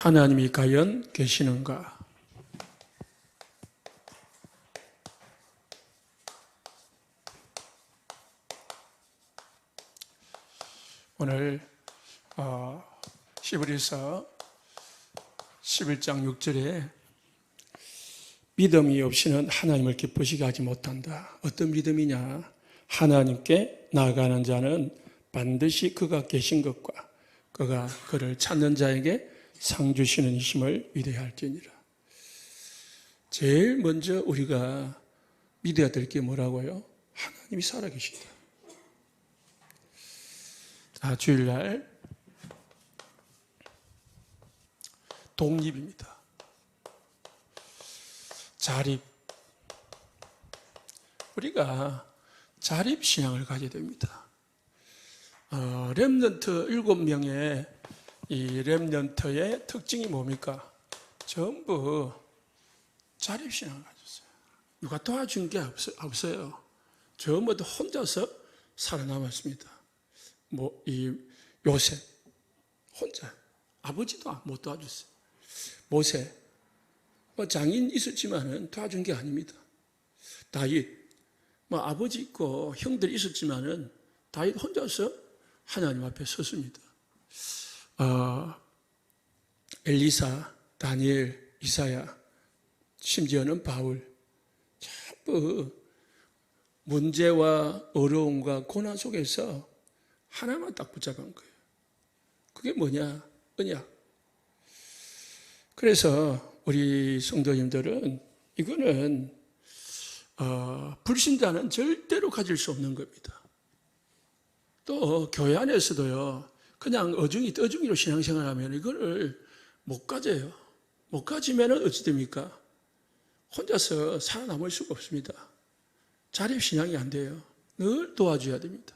하나님이 과연 계시는가? 오늘 히브리서 11장 6절에 믿음이 없이는 하나님을 기쁘시게 하지 못한다. 어떤 믿음이냐? 하나님께 나아가는 자는 반드시 그가 계신 것과 그가 그를 찾는 자에게 상 주시는 이심을 믿어야 할지니라. 제일 먼저 우리가 믿어야 될 게 뭐라고요? 하나님이 살아계시다. 주일날 독립입니다. 자립. 우리가 자립신앙을 가져야 됩니다. 렘넌트 7명의 이 렘넌트의 특징이 뭡니까? 전부 자립신앙을 가졌어요. 누가 도와준 게 없어요. 전부 다 혼자서 살아남았습니다. 이 요셉 혼자, 아버지도 못 도와줬어요. 모세 장인 있었지만은 도와준 게 아닙니다. 다윗 아버지 있고 형들이 있었지만은 다윗 혼자서 하나님 앞에 섰습니다. 엘리사, 다니엘, 이사야, 심지어는 바울, 전부 문제와 어려움과 고난 속에서 하나만 딱 붙잡은 거예요. 그게 뭐냐? 언약. 그래서 우리 성도님들은 이거는 불신자는 절대로 가질 수 없는 겁니다. 또 교회 안에서도요, 그냥 어중이로 신앙생활하면 이거를 못 가져요. 못 가지면 어찌 됩니까? 혼자서 살아남을 수가 없습니다. 자립신앙이 안 돼요. 늘 도와줘야 됩니다.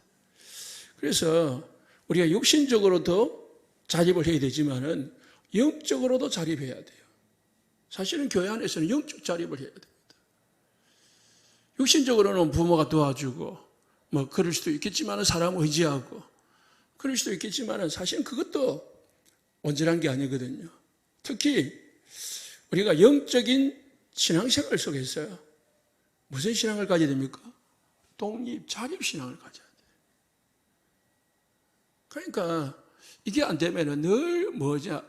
그래서 우리가 육신적으로도 자립을 해야 되지만은 영적으로도 자립해야 돼요. 사실은 교회 안에서는 영적 자립을 해야 됩니다. 육신적으로는 부모가 도와주고 그럴 수도 있겠지만은 사람 의지하고 그럴 수도 있겠지만 사실은 그것도 온전한 게 아니거든요. 특히 우리가 영적인 신앙생활 속에서 무슨 신앙을 가져야 됩니까? 독립, 자립신앙을 가져야 돼요. 그러니까 이게 안 되면 늘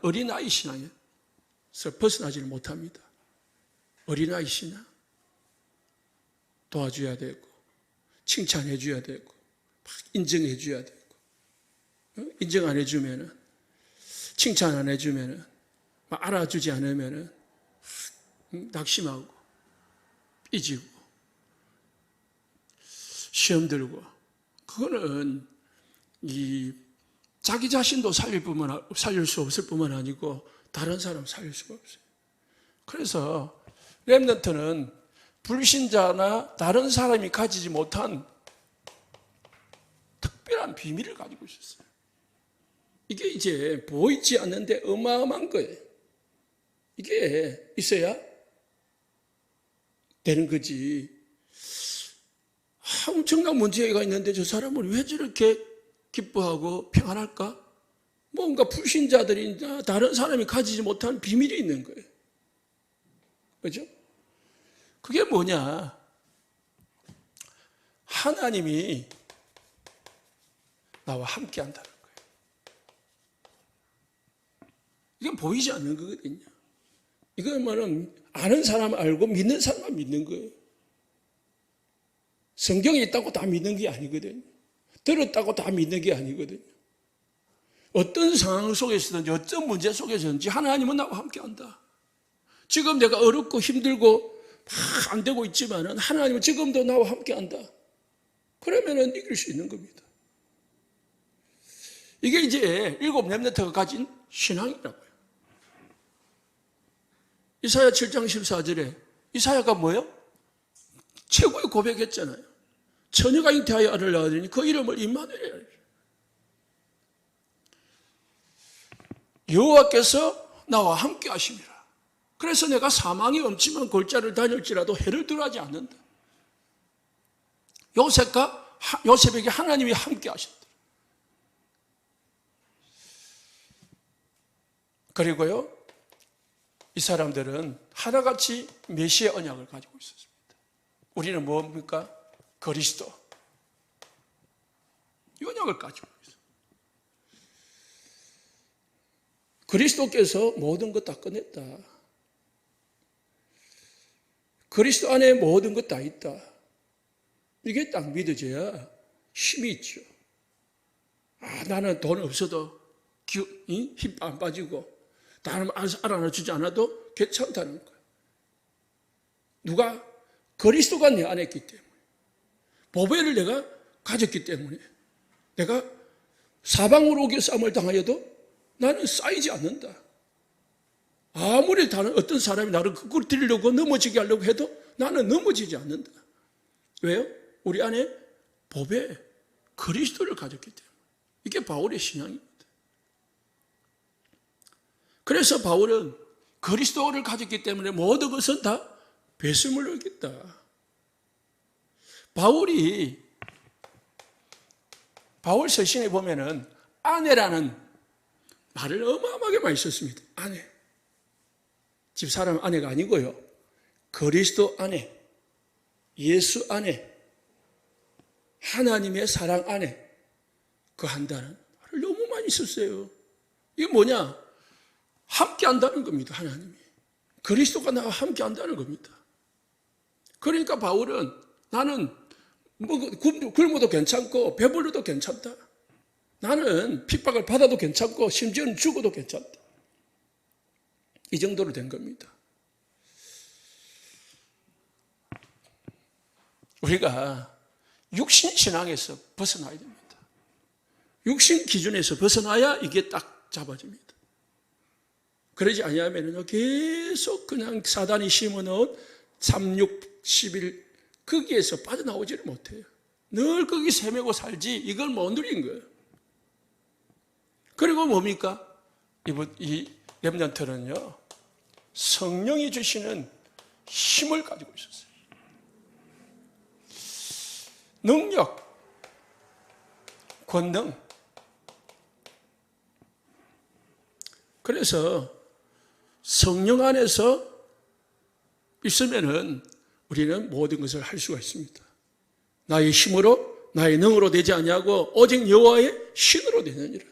어린아이 신앙에서 벗어나지를 못합니다. 어린아이 신앙 도와줘야 되고 칭찬해 줘야 되고 인정해 줘야 되고 인정 안 해주면은, 칭찬 안 해주면은, 알아주지 않으면은, 낙심하고, 삐지고, 시험 들고, 그거는 자기 자신도 살릴 수 없을 뿐만 아니고, 다른 사람 살릴 수가 없어요. 그래서, 렘넌트는 불신자나 다른 사람이 가지지 못한 특별한 비밀을 가지고 있었어요. 이게 이제 보이지 않는데 어마어마한 거예요. 이게 있어야 되는 거지. 엄청난 문제가 있는데 저 사람은 왜 저렇게 기뻐하고 평안할까? 뭔가 불신자들이나 다른 사람이 가지지 못한 비밀이 있는 거예요. 그죠? 그게 뭐냐? 하나님이 나와 함께 한다는 거예요. 이건 보이지 않는 거거든요. 이건 아는 사람 알고 믿는 사람만 믿는 거예요. 성경에 있다고 다 믿는 게 아니거든요. 들었다고 다 믿는 게 아니거든요. 어떤 상황 속에서든지 어떤 문제 속에서든지 하나님은 나와 함께 한다. 지금 내가 어렵고 힘들고 안 되고 있지만은 하나님은 지금도 나와 함께 한다. 그러면은 이길 수 있는 겁니다. 이게 이제 7 렘넌트가 가진 신앙이라고요. 이사야 7장 14절에 이사야가 뭐예요? 최고의 고백했잖아요. 처녀가 잉태하여 아를 낳으니 그 이름을 임마누엘이라. 여호와께서 나와 함께 하심이라. 그래서 내가 사망의 엄침한 골짜를 다닐지라도 해를 들어하지 않는다. 요셉에게 하나님이 함께 하셨다. 그리고요, 이 사람들은 하나같이 메시아 언약을 가지고 있었습니다. 우리는 뭡니까? 그리스도. 이 언약을 가지고 있어요. 그리스도께서 모든 것 다 끝냈다. 그리스도 안에 모든 것 다 있다. 이게 딱 믿어져야 힘이 있죠. 나는 돈 없어도 힘 안 빠지고 나는 알아주지 않아도 괜찮다는 거예요. 누가? 그리스도가 내 안에 있기 때문에, 보배를 내가 가졌기 때문에, 내가 사방으로 오게 싸움을 당하여도 나는 쌓이지 않는다. 아무리 다른 어떤 사람이 나를 거꾸로 들이려고 넘어지게 하려고 해도 나는 넘어지지 않는다. 왜요? 우리 안에 보배, 그리스도를 가졌기 때문에. 이게 바울의 신앙입니다. 그래서 바울은 그리스도를 가졌기 때문에 모든 것은 다 배설물로 여겼다. 바울 서신에 보면은 아내라는 말을 어마어마하게 많이 썼습니다. 아내. 집사람 아내가 아니고요. 그리스도 아내, 예수 아내, 하나님의 사랑 아내, 그 한다는 말을 너무 많이 썼어요. 이게 뭐냐? 함께 한다는 겁니다. 하나님이. 그리스도가 나와 함께 한다는 겁니다. 그러니까 바울은 나는 굶어도 괜찮고 배불러도 괜찮다. 나는 핍박을 받아도 괜찮고 심지어는 죽어도 괜찮다. 이 정도로 된 겁니다. 우리가 육신 신앙에서 벗어나야 됩니다. 육신 기준에서 벗어나야 이게 딱 잡아집니다. 그러지 아니하면 계속 그냥 사단이 심어놓은 3, 6, 11 거기에서 빠져나오지를 못해요. 늘 거기 세매고 살지 이걸 못 누린 거예요. 그리고 뭡니까? 이 렘넌트는요, 성령이 주시는 힘을 가지고 있었어요. 능력, 권능. 그래서 성령 안에서 있으면은 우리는 모든 것을 할 수가 있습니다. 나의 힘으로, 나의 능으로 되지 아니하고 오직 여호와의 신으로 되느니라.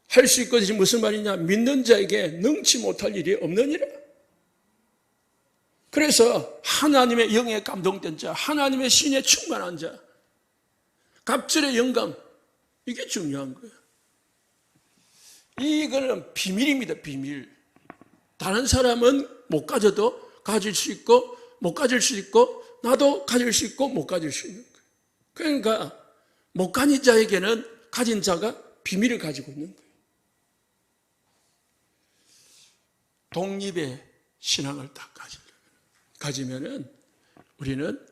할 수 있거든요. 무슨 말이냐? 믿는 자에게 능치 못할 일이 없느니라. 그래서 하나님의 영에 감동된 자, 하나님의 신에 충만한 자, 갑절의 영감, 이게 중요한 거예요. 이거는 비밀입니다. 비밀. 다른 사람은 못 가져도 가질 수 있고 못 가질 수 있고 나도 가질 수 있고 못 가질 수 있는 거예요. 그러니까 못 가진 자에게는 가진 자가 비밀을 가지고 있는 거예요. 독립의 신앙을 딱 가지면은 우리는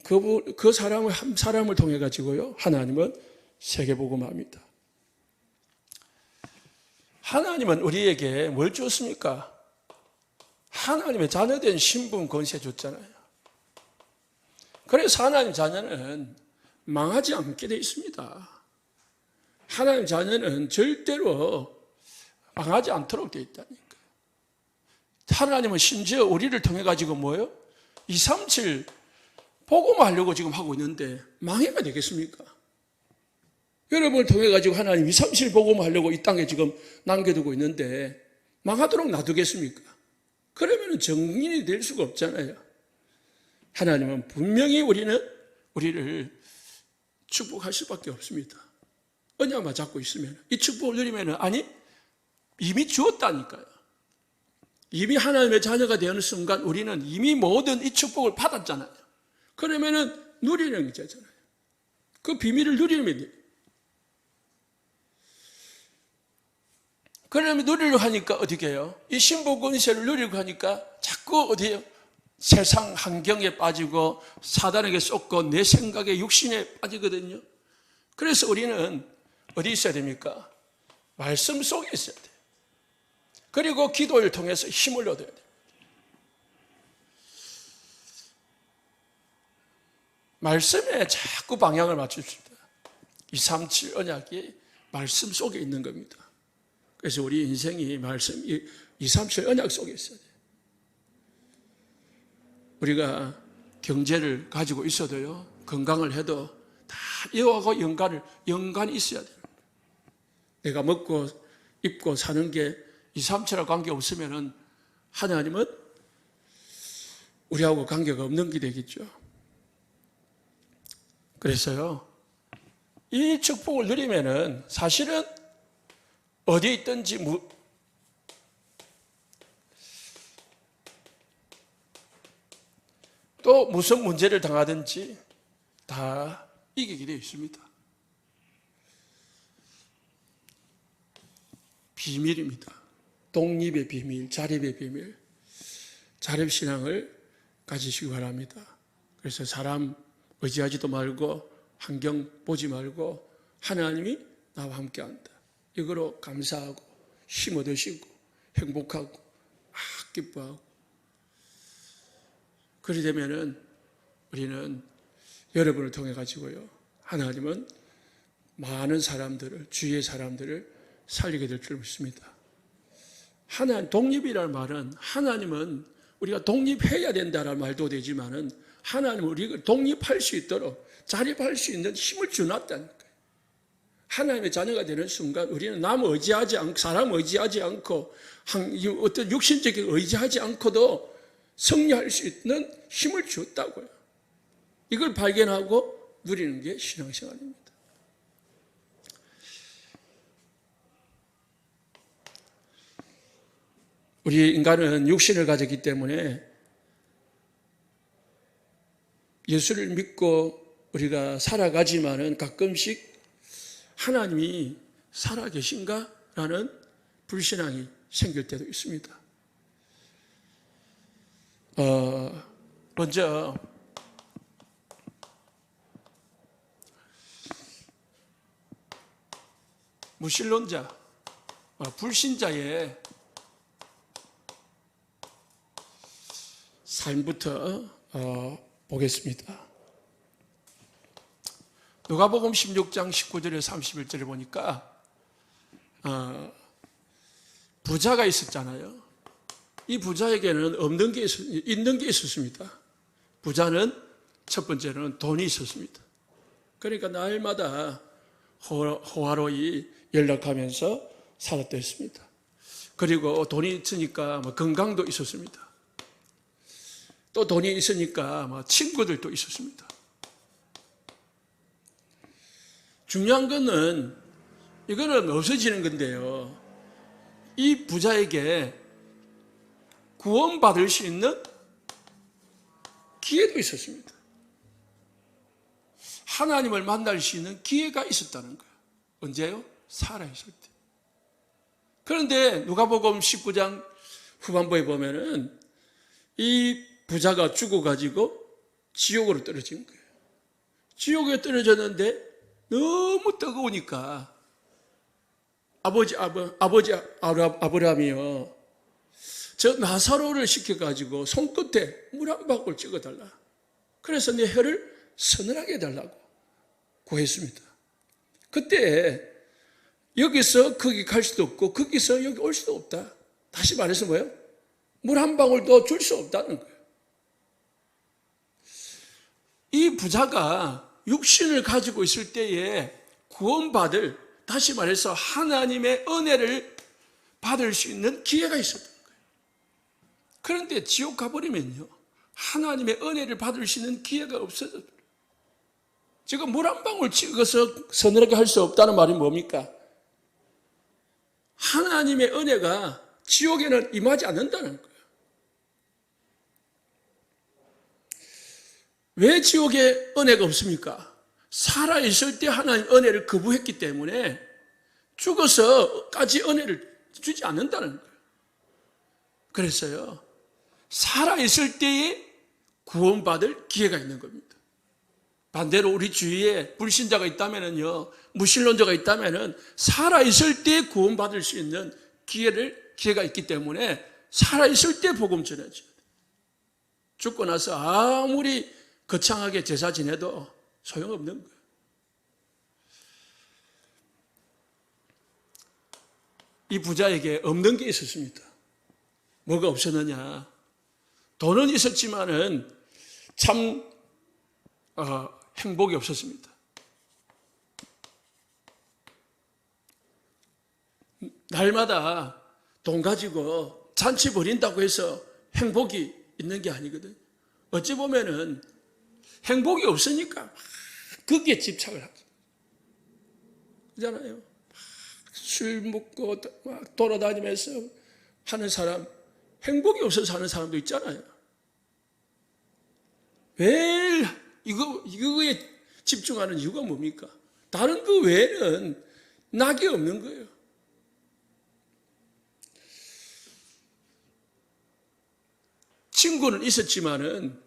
그 사람을 한 사람을 통해 가지고요, 하나님은 세계복음합니다. 하나님은 우리에게 뭘 주었습니까? 하나님의 자녀된 신분 권세 줬잖아요. 그래서 하나님 자녀는 망하지 않게 되어 있습니다. 하나님 자녀는 절대로 망하지 않도록 되어 있다니까요. 하나님은 심지어 우리를 통해 가지고 뭐예요? 237 복음하려고 지금 하고 있는데 망해가 되겠습니까? 여러분을 통해 가지고 하나님 237 복음하려고 이 땅에 지금 남겨두고 있는데 망하도록 놔두겠습니까? 그러면 정인이 될 수가 없잖아요. 하나님은 분명히 우리를 축복할 수밖에 없습니다. 언약만 잡고 있으면, 이 축복을 누리면, 아니 이미 주었다니까요. 이미 하나님의 자녀가 되는 순간 우리는 이미 모든 이 축복을 받았잖아요. 그러면은 누리는 거잖아요. 그 비밀을 누리면 돼요. 그러면 누리려고 하니까 어떻게 해요? 이 신부 권세를 누리려고 하니까 자꾸 어디에요? 세상 환경에 빠지고 사단에게 쏟고 내 생각에 육신에 빠지거든요. 그래서 우리는 어디 있어야 됩니까? 말씀 속에 있어야 돼요. 그리고 기도를 통해서 힘을 얻어야 돼요. 말씀에 자꾸 방향을 맞춥시다. 237 언약이 말씀 속에 있는 겁니다. 그래서 우리 인생이 말씀, 237 언약 속에 있어야 돼요. 우리가 경제를 가지고 있어도요, 건강을 해도 다 이와하고 연관이 있어야 돼요. 내가 먹고 입고 사는 게 237하고 관계없으면 하나님은 우리하고 관계가 없는 게 되겠죠. 그래서요, 이 축복을 누리면은 사실은 어디에 있든지 또 무슨 문제를 당하든지 다 이기게 되어 있습니다. 비밀입니다. 독립의 비밀, 자립의 비밀, 자립신앙을 가지시기 바랍니다. 그래서 사람 의지하지도 말고 환경 보지 말고 하나님이 나와 함께한다. 이거로 감사하고 힘 얻으시고 행복하고 기뻐하고, 그리 되면은 우리는 여러분을 통해 가지고요, 하나님은 많은 사람들을, 주위의 사람들을 살리게 될 줄 믿습니다. 독립이라는 말은, 하나님은 우리가 독립해야 된다는 말도 되지만은 하나님은 우리가 독립할 수 있도록 자립할 수 있는 힘을 주놨다는 거예요. 하나님의 자녀가 되는 순간 우리는 남 의지하지 않고, 사람 의지하지 않고, 어떤 육신적인 의지하지 않고도 승리할 수 있는 힘을 줬다고요. 이걸 발견하고 누리는 게 신앙생활입니다. 우리 인간은 육신을 가졌기 때문에 예수를 믿고 우리가 살아가지만은 가끔씩 하나님이 살아계신가? 라는 불신앙이 생길 때도 있습니다. 먼저 무신론자, 불신자의 삶부터 보겠습니다. 누가복음 16장 19절에 31절에 보니까 부자가 있었잖아요. 이 부자에게는 없는 게 있는 게 있었습니다. 부자는 첫 번째로는 돈이 있었습니다. 그러니까 날마다 호화로이 연락하면서 살았다 했습니다. 그리고 돈이 있으니까 건강도 있었습니다. 또 돈이 있으니까 친구들도 있었습니다. 중요한 거는 이거는 없어지는 건데요, 이 부자에게 구원받을 수 있는 기회도 있었습니다. 하나님을 만날 수 있는 기회가 있었다는 거예요. 언제요? 살아있을 때. 그런데 누가복음 19장 후반부에 보면은 이 부자가 죽어가지고 지옥으로 떨어진 거예요. 지옥에 떨어졌는데 너무 뜨거우니까 아버지 아브라함이요, 저 나사로를 시켜가지고 손끝에 물 한 방울 찍어달라. 그래서 내 혀를 서늘하게 해달라고 구했습니다. 그때 여기서 거기 갈 수도 없고 거기서 여기 올 수도 없다. 다시 말해서 뭐예요? 물 한 방울도 줄 수 없다는 거예요. 이 부자가 육신을 가지고 있을 때에 구원받을, 다시 말해서 하나님의 은혜를 받을 수 있는 기회가 있었던 거예요. 그런데 지옥 가버리면요, 하나님의 은혜를 받을 수 있는 기회가 없어져요. 지금 물 한 방울 찍어서 서늘하게 할 수 없다는 말이 뭡니까? 하나님의 은혜가 지옥에는 임하지 않는다는 거예요. 왜 지옥에 은혜가 없습니까? 살아있을 때 하나님 은혜를 거부했기 때문에 죽어서까지 은혜를 주지 않는다는 거예요. 그래서요, 살아있을 때에 구원받을 기회가 있는 겁니다. 반대로 우리 주위에 불신자가 있다면요, 무신론자가 있다면은 살아있을 때 구원받을 수 있는 기회가 있기 때문에 살아있을 때 복음 전해줘야 돼요. 죽고 나서 아무리 거창하게 제사 지내도 소용없는 거예요. 이 부자에게 없는 게 있었습니다. 뭐가 없었느냐? 돈은 있었지만은 참 행복이 없었습니다. 날마다 돈 가지고 잔치 벌인다고 해서 행복이 있는 게 아니거든. 어찌 보면은 행복이 없으니까 거기에 집착을 하죠. 그렇잖아요. 술 먹고 막 돌아다니면서 하는 사람, 행복이 없어서 하는 사람도 있잖아요. 왜 이거에 집중하는 이유가 뭡니까? 다른 그 외에는 낙이 없는 거예요. 친구는 있었지만은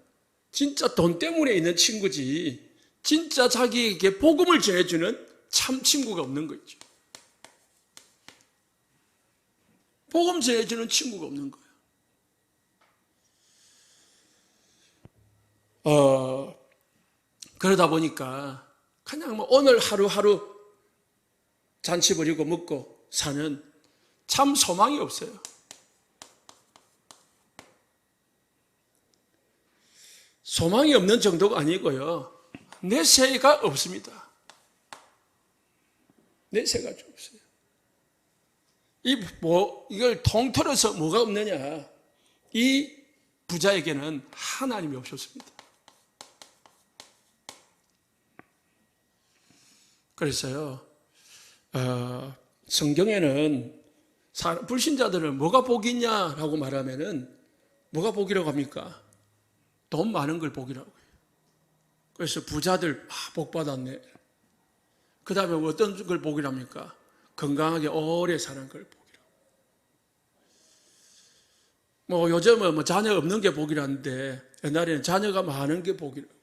진짜 돈 때문에 있는 친구지, 진짜 자기에게 복음을 전해주는 참 친구가 없는 거죠. 복음 전해주는 친구가 없는 거예요. 그러다 보니까 그냥 뭐 오늘 하루하루 잔치 벌이고 먹고 사는 참 소망이 없어요. 소망이 없는 정도가 아니고요. 내세가 없습니다. 내세가 좀 없어요. 이걸 통틀어서 뭐가 없느냐? 이 부자에게는 하나님이 없었습니다. 그래서요, 성경에는 불신자들은 뭐가 복이 있냐라고 말하면은 뭐가 복이라고 합니까? 돈 많은 걸 복이라고 해요. 그래서 부자들 복 받았네. 그 다음에 어떤 걸 복이랍니까? 건강하게 오래 사는 걸 복이라고. 뭐 요즘은 뭐 자녀 없는 게 복이라는데 옛날에는 자녀가 많은 게 복이라고.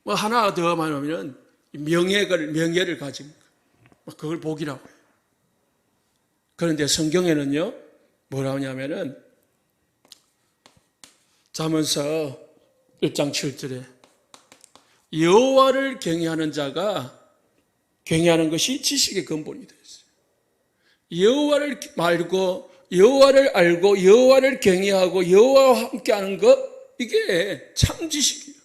뭐 하나 더 말하면 명예를 가진 거. 그걸 복이라고 해요. 그런데 성경에는요, 뭐라고 하냐면은 잠언서 1장 7절에 여호와를 경외하는 자가 경외하는 것이 지식의 근본이 되어 있어요. 여호와를 알고 여호와를 경외하고 여호와와 함께하는 것, 이게 참 지식이에요.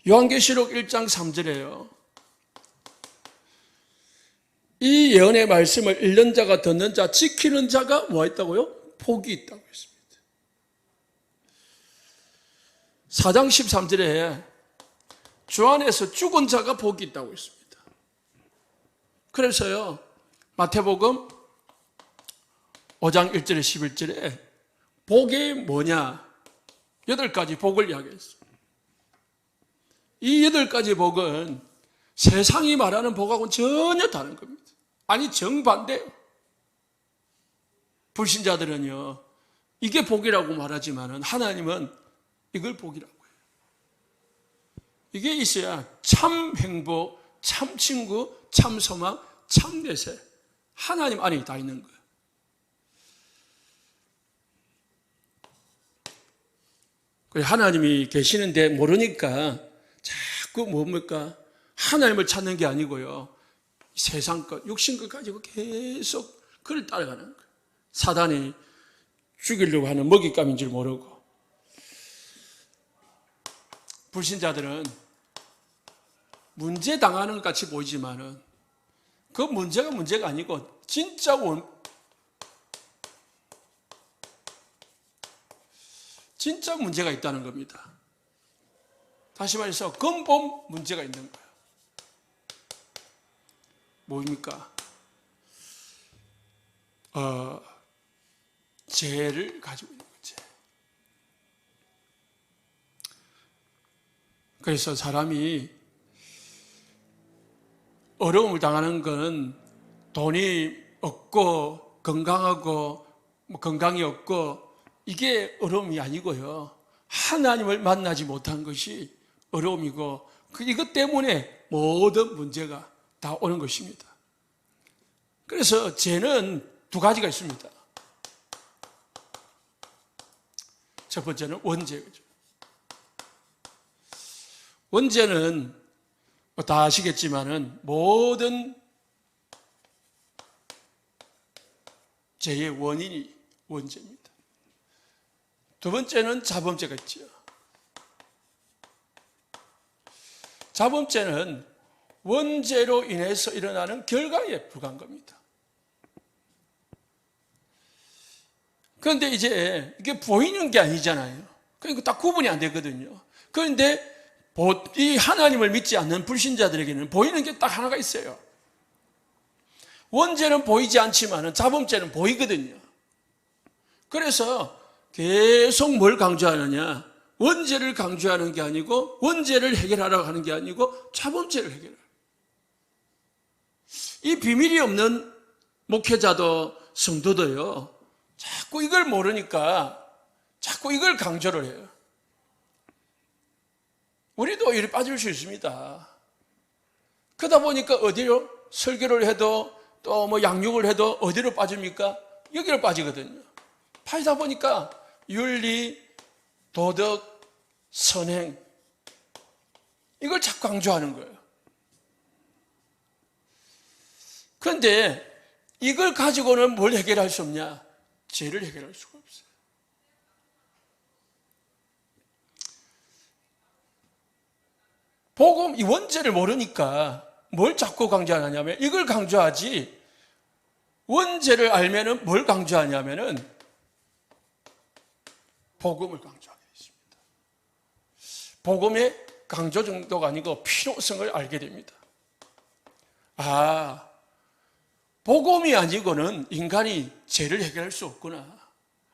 요한계시록 1장 3절에요. 이 예언의 말씀을 읽는 자가 듣는 자 지키는 자가 뭐 있다고요? 복이 있다고 했습니다. 4장 13절에 주 안에서 죽은 자가 복이 있다고 했습니다. 그래서요, 마태복음 5장 1절에 11절에 복이 뭐냐? 8가지 복을 이야기했습니다. 이 8가지 복은 세상이 말하는 복하고는 전혀 다른 겁니다. 아니, 정반대예요. 불신자들은요, 이게 복이라고 말하지만은 하나님은 이걸 복이라고 해요. 이게 있어야 참 행복, 참 친구, 참 소망, 참 내세, 하나님 안에 다 있는 거예요. 하나님이 계시는데 모르니까 자꾸 뭡니까? 하나님을 찾는 게 아니고요, 세상 것, 육신 것 가지고 계속 그를 따라가는 거예요. 사단이 죽이려고 하는 먹잇감인 줄 모르고. 불신자들은 문제 당하는 것 같이 보이지만은 그 문제가 아니고 진짜 문제가 있다는 겁니다. 다시 말해서 근본 문제가 있는 거예요. 뭡니까? 죄를 가지고 있는 거지. 그래서 사람이 어려움을 당하는 건 돈이 없고 건강하고 건강이 없고 이게 어려움이 아니고요, 하나님을 만나지 못한 것이 어려움이고 이것 때문에 모든 문제가 다 오는 것입니다. 그래서 죄는 2가지가 있습니다. 첫 번째는 원죄죠. 원죄는 다 아시겠지만은 모든 죄의 원인이 원죄입니다. 두 번째는 자범죄가 있죠. 자범죄는 원죄로 인해서 일어나는 결과에 불과한 겁니다. 그런데 이제 이게 보이는 게 아니잖아요. 그러니까 딱 구분이 안 되거든요. 그런데 이 하나님을 믿지 않는 불신자들에게는 보이는 게 딱 하나가 있어요. 원죄는 보이지 않지만 자범죄는 보이거든요. 그래서 계속 뭘 강조하느냐? 원죄를 강조하는 게 아니고 원죄를 해결하라고 하는 게 아니고 자범죄를 해결하라. 이 비밀이 없는 목회자도 성도도요. 자꾸 이걸 모르니까 자꾸 이걸 강조를 해요. 우리도 이리 빠질 수 있습니다. 그러다 보니까 어디로 설교를 해도 또 뭐 양육을 해도 어디로 빠집니까? 여기로 빠지거든요. 빠지다 보니까 윤리, 도덕, 선행 이걸 자꾸 강조하는 거예요. 그런데 이걸 가지고는 뭘 해결할 수 없냐? 죄를 해결할 수가 없어요. 복음, 이 원죄를 모르니까 뭘 자꾸 강조하냐면 이걸 강조하지, 원죄를 알면은 뭘 강조하냐면은 복음을 강조하게 되십니다. 복음의 강조 정도가 아니고 필요성을 알게 됩니다. 아, 복음이 아니고는 인간이 죄를 해결할 수 없구나.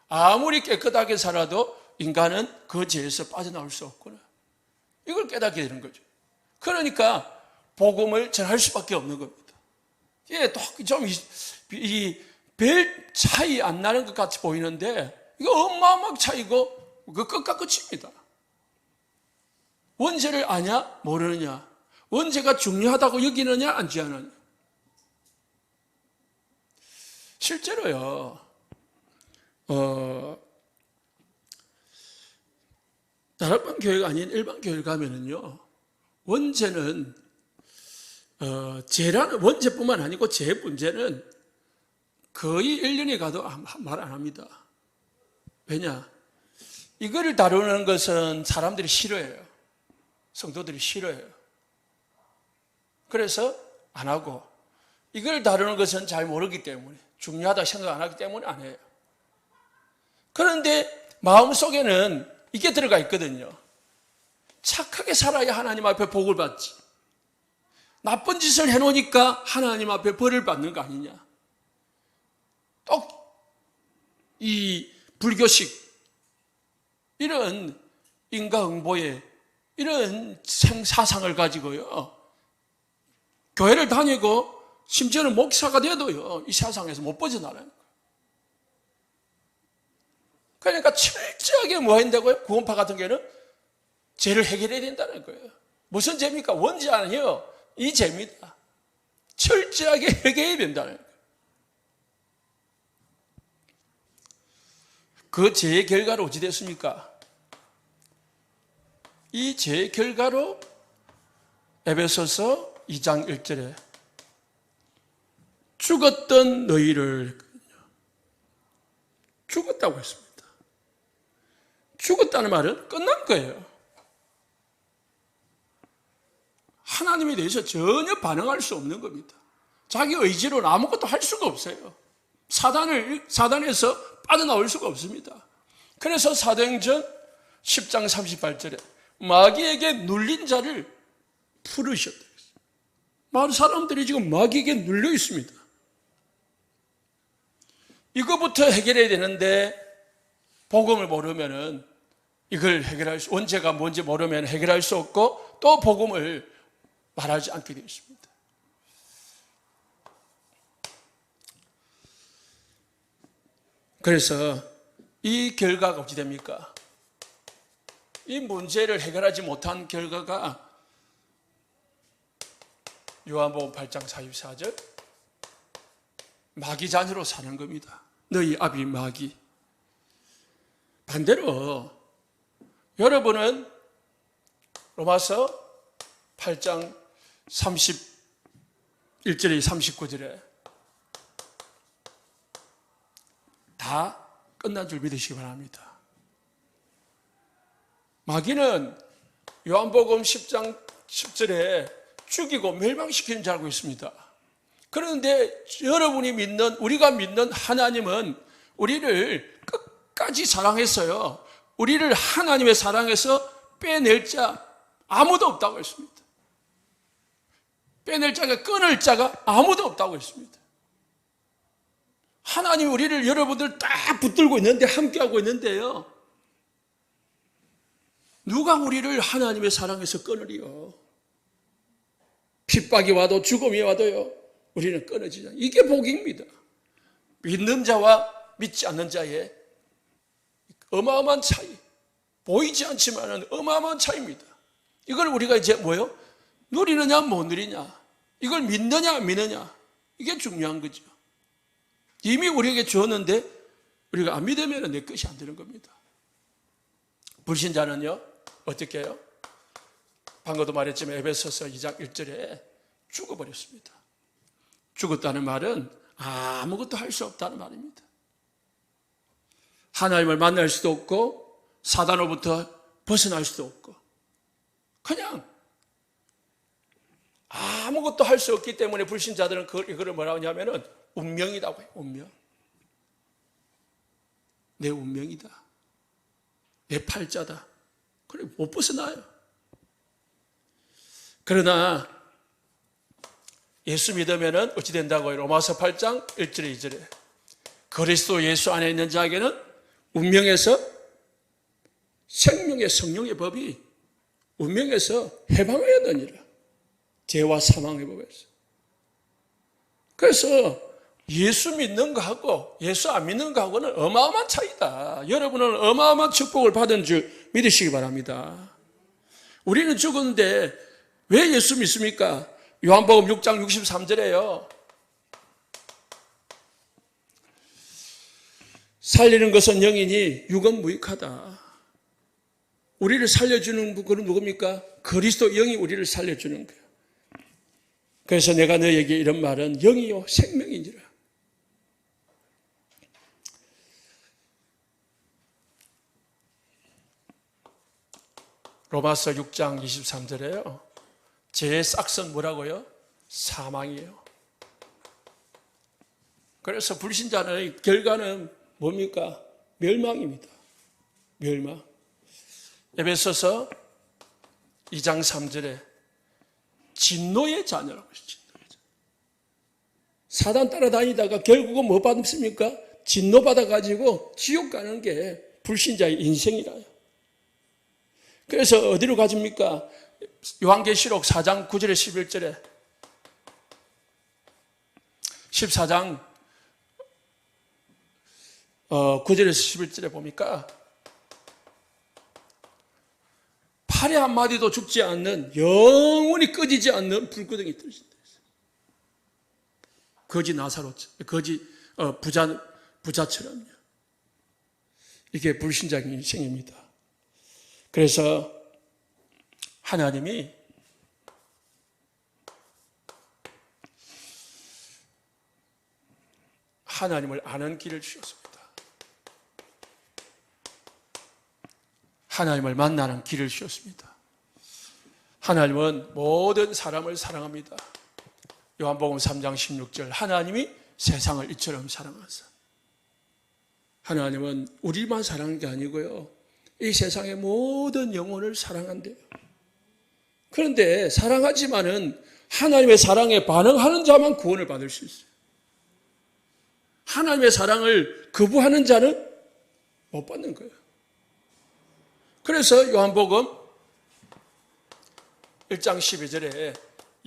아무리 깨끗하게 살아도 인간은 그 죄에서 빠져나올 수 없구나. 이걸 깨닫게 되는 거죠. 그러니까 복음을 전할 수밖에 없는 겁니다. 이게 좀 별 차이 안 나는 것 같이 보이는데 이거 어마어마한 차이고 그 끝과 끝입니다. 원죄를 아냐 모르느냐, 원죄가 중요하다고 여기느냐 안지 않느냐. 실제로요, 다락방 교회가 아닌 일반 교회를 가면은요, 원죄는 죄라는 원죄뿐만 아니고 죄 문제는 거의 1년에 가도 말 안 합니다. 왜냐? 이거를 다루는 것은 사람들이 싫어해요. 성도들이 싫어해요. 그래서 안 하고, 이걸 다루는 것은 잘 모르기 때문에, 중요하다 생각 안 하기 때문에 안 해요. 그런데 마음속에는 이게 들어가 있거든요. 착하게 살아야 하나님 앞에 복을 받지. 나쁜 짓을 해놓으니까 하나님 앞에 벌을 받는 거 아니냐. 또 이 불교식 이런 인과응보의 이런 사상을 가지고요, 교회를 다니고 심지어는 목사가 돼도요, 이 세상에서 못 벗어나라는 거예요. 그러니까 철저하게 뭐 한다고요? 구원파 같은 경우는 죄를 해결해야 된다는 거예요. 무슨 죄입니까? 원죄 아니에요. 이 죄입니다. 철저하게 해결해야 된다는 거예요. 그 죄의 결과로 어찌 됐습니까? 이 죄의 결과로 에베소서 2장 1절에 죽었던 너희를, 죽었다고 했습니다. 죽었다는 말은 끝난 거예요. 하나님에 대해서 전혀 반응할 수 없는 겁니다. 자기 의지로는 아무것도 할 수가 없어요. 사단에서 빠져나올 수가 없습니다. 그래서 사도행전 10장 38절에 마귀에게 눌린 자를 풀으셨다. 많은 사람들이 지금 마귀에게 눌려 있습니다. 이거부터 해결해야 되는데 복음을 모르면은 이걸 해결할 수, 원죄가 뭔지 모르면 해결할 수 없고 또 복음을 말하지 않게 되어 있습니다. 그래서 이 결과가 어찌 됩니까? 이 문제를 해결하지 못한 결과가 요한복음 8장 44절 마귀 자녀로 사는 겁니다. 너희 아비 마귀. 반대로 여러분은 로마서 8장 31절에 39절에 다 끝난 줄 믿으시기 바랍니다. 마귀는 요한복음 10장 10절에 죽이고 멸망시키는 줄 알고 있습니다. 그런데 여러분이 믿는, 우리가 믿는 하나님은 우리를 끝까지 사랑했어요. 우리를 하나님의 사랑에서 빼낼 자 아무도 없다고 했습니다. 빼낼 자가, 끊을 자가 아무도 없다고 했습니다. 하나님 우리를 여러분들 딱 붙들고 있는데, 함께하고 있는데요, 누가 우리를 하나님의 사랑에서 끊으리요? 핍박이 와도 죽음이 와도요, 우리는 끊어지지 않아요. 이게 복입니다. 믿는 자와 믿지 않는 자의 어마어마한 차이, 보이지 않지만 어마어마한 차이입니다. 이걸 우리가 이제 뭐요? 누리느냐 못 누리냐, 이걸 믿느냐 안 믿느냐, 이게 중요한 거죠. 이미 우리에게 주었는데 우리가 안 믿으면 내 것이 안 되는 겁니다. 불신자는요 어떻게 해요? 방금도 말했지만 에베소서 2장 1절에 죽어버렸습니다. 죽었다는 말은 아무것도 할 수 없다는 말입니다. 하나님을 만날 수도 없고 사단으로부터 벗어날 수도 없고 그냥 아무것도 할 수 없기 때문에 불신자들은 이거를 뭐라고 하냐면은 운명이라고 해요. 운명. 내 운명이다. 내 팔자다. 그래 못 벗어나요. 그러나 예수 믿으면은 어찌 된다고요? 로마서 8장 1절에 2절에 그리스도 예수 안에 있는 자에게는 운명에서 생명의 성령의 법이 운명에서 해방하였느니라. 죄와 사망의 법에서. 그래서 예수 믿는 거하고 예수 안 믿는 거하고는 어마어마한 차이다. 여러분은 어마어마한 축복을 받은 줄 믿으시기 바랍니다. 우리는 죽었는데 왜 예수 믿습니까? 요한복음 6장 63절에요. 살리는 것은 영이니 육은 무익하다. 우리를 살려주는 분은 누굽니까? 그리스도 영이 우리를 살려주는 거예요. 그래서 내가 너에게 이런 말은 영이요 생명이니라. 로마서 6장 23절에요. 죄의 싹은 뭐라고요? 사망이에요. 그래서 불신자의 결과는 뭡니까? 멸망입니다. 멸망. 에베소서 2장 3절에 진노의 자녀라고 했죠. 사단 따라다니다가 결국은 뭐 받습니까? 진노 받아가지고 지옥 가는 게 불신자의 인생이라요. 그래서 어디로 가집니까? 요한계시록 4장 9절에 11절에 14장 9절에서 11절에 보니까 팔에 한마디도 죽지 않는 영원히 꺼지지 않는 불구덩이 떨어진다. 거지 나사로, 거지 부자처럼요. 이게 불신자의 인생입니다. 그래서 하나님이 하나님을 아는 길을 주셨습니다. 하나님을 만나는 길을 주셨습니다. 하나님은 모든 사람을 사랑합니다. 요한복음 3장 16절 하나님이 세상을 이처럼 사랑하사. 하나님은 우리만 사랑한 게 아니고요. 이 세상의 모든 영혼을 사랑한대요. 그런데 사랑하지만은 하나님의 사랑에 반응하는 자만 구원을 받을 수 있어요. 하나님의 사랑을 거부하는 자는 못 받는 거예요. 그래서 요한복음 1장 12절에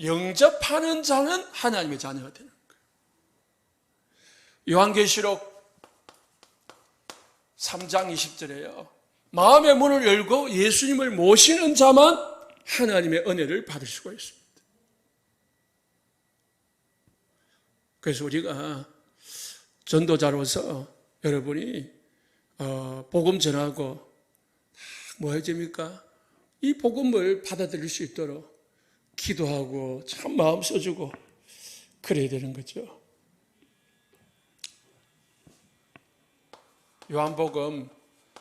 영접하는 자는 하나님의 자녀가 되는 거예요. 요한계시록 3장 20절에요. 마음의 문을 열고 예수님을 모시는 자만 하나님의 은혜를 받을 수가 있습니다. 그래서 우리가 전도자로서 여러분이 복음 전하고 뭐 해야 됩니까? 이 복음을 받아들일 수 있도록 기도하고 참 마음 써주고 그래야 되는 거죠. 요한복음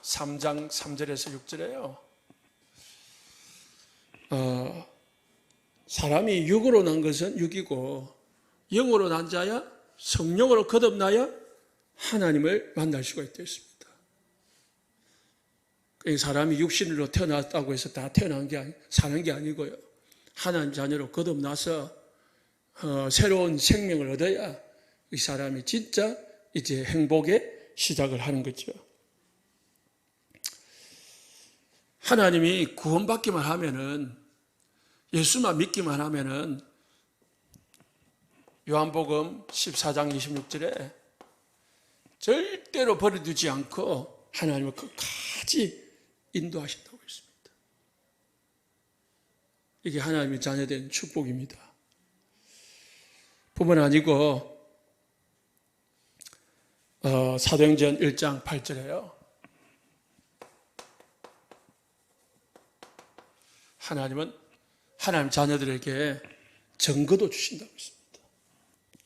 3장 3절에서 6절에요. 사람이 육으로 난 것은 육이고 영으로 난 자야 성령으로 거듭나야 하나님을 만날 수가 있다 했습니다. 사람이 육신으로 태어났다고 해서 다 태어난 게 사는 게 아니고요. 하나님 자녀로 거듭나서 새로운 생명을 얻어야 이 사람이 진짜 이제 행복의 시작을 하는 거죠. 하나님이 구원받기만 하면은, 예수만 믿기만 하면은 요한복음 14장 26절에 절대로 버려두지 않고 하나님을 끝까지 인도하신다고 했습니다. 이게 하나님의 자녀된 축복입니다. 뿐만 아니고 사도행전 1장 8절에요. 하나님은 하나님 자녀들에게 증거도 주신다고 했습니다.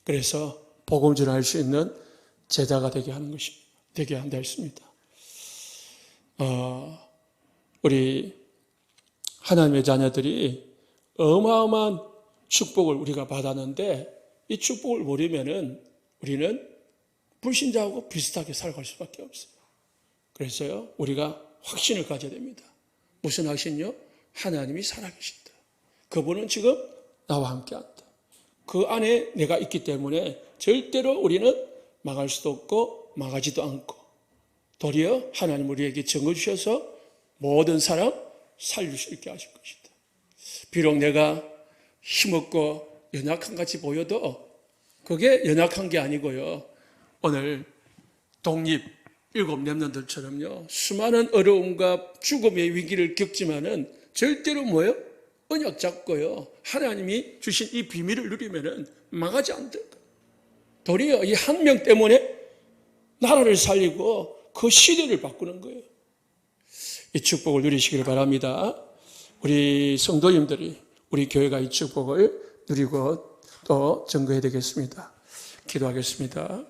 그래서 복음 전할 수 있는 제자가 되게 하는 것입니다. 되게 한다 했습니다. 우리 하나님의 자녀들이 어마어마한 축복을 우리가 받았는데 이 축복을 모르면은 우리는 불신자하고 비슷하게 살아갈 수밖에 없어요. 그래서요, 우리가 확신을 가져야 됩니다. 무슨 확신이요? 하나님이 살아계신다. 그분은 지금 나와 함께한다. 그 안에 내가 있기 때문에 절대로 우리는 망할 수도 없고 망하지도 않고 도리어 하나님 우리에게 증거 주셔서 모든 사람 살릴 수 있게 하실 것이다. 비록 내가 힘없고 연약한 같이 보여도 그게 연약한 게 아니고요. 오늘 독립 7 렘넌트들처럼요. 수많은 어려움과 죽음의 위기를 겪지만은 절대로 뭐예요? 언약 잡고요. 하나님이 주신 이 비밀을 누리면은 망하지 않는다. 도리어 이 한 명 때문에 나라를 살리고 그 시대를 바꾸는 거예요. 이 축복을 누리시길 바랍니다. 우리 성도님들이 우리 교회가 이 축복을 누리고 또 증거해야 되겠습니다. 기도하겠습니다.